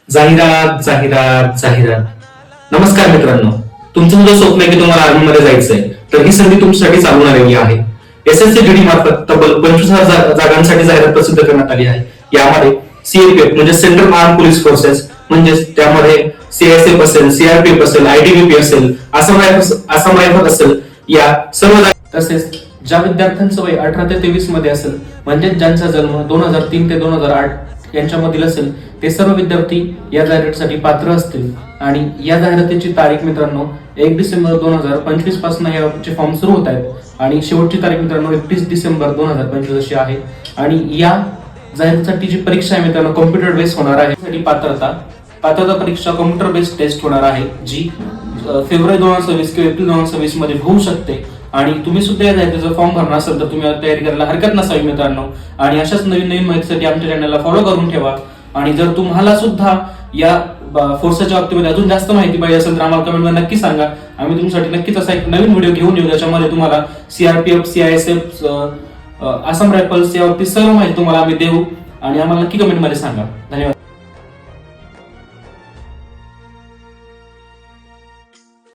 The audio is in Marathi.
जाहिरात जाहिरात जाहिरात. नमस्कार मित्रांनो, तुमचं सुद्धा स्वप्न आहे की तुम्हाला आर्मीमध्ये जायचंय, तर ही संधी तुमच्यासाठी चालून आलेली आहे. SSC मार्फत तब्बल 25,000 जागांसाठी जाहिरात प्रसिद्ध करण्यात आली आहे. यामध्ये CAPF म्हणजे सेंट्रल आर्म पोलीस फोर्सेस, म्हणजेच त्यामध्ये CISF असेल, CRPF असेल, ITBP असेल, आसाम रायफल असेल, या सर्व तसेच ज्या विद्यार्थ्यांचं वय 18 ते 23 मध्ये असेल, म्हणजे ज्यांचा जन्म 2003 ते 2008 यांच्यामधील असेल, ते सर्व विद्यार्थी या जाहिरातीसाठी पात्र असतील. आणि या जाहिरातीची तारीख मित्रांनो 1 डिसेंबर 2025 पासून याचे फॉर्म सुरू होत आहेत आणि शेवटची तारीख मित्रांनो 31 डिसेंबर 2025 अशी आहे. आणि या जाहिरातीसाठी जी परीक्षा आहे मित्रांनो कॉम्प्युटर बेस्ड होणार आहे. त्यासाठी पात्रता परीक्षा कॉम्प्युटर बेस्ड टेस्ट होणार आहे, जी फेब्रुवारी 2026 किंवा एप्रिल 2026 मध्ये होऊ शकते. आणि तुम्ही सुद्धा या जाहिरातीचा फॉर्म भरणार असेल तर तुम्ही तयारी करायला हरकत नसावी मित्रांनो. आणि अशाच नवीन माहितीसाठी आमच्या चॅनलला फॉलो करून ठेवा. आणि जर तुम्हाला सुद्धा या फोर्सच्या बाबतीमध्ये अजून जास्त माहिती पाहिजे असेल तर आम्हाला कमेंटमध्ये नक्की सांगा. आम्ही तुमच्यासाठी नक्कीच असा एक नवीन व्हिडिओ घेऊन येऊ, ज्याच्यामध्ये तुम्हाला CRPF, CISF, आसाम रायफल्स यावरती सर्व माहिती तुम्हाला आम्ही देऊ. आणि आम्हाला नक्की कमेंटमध्ये सांगा. धन्यवाद.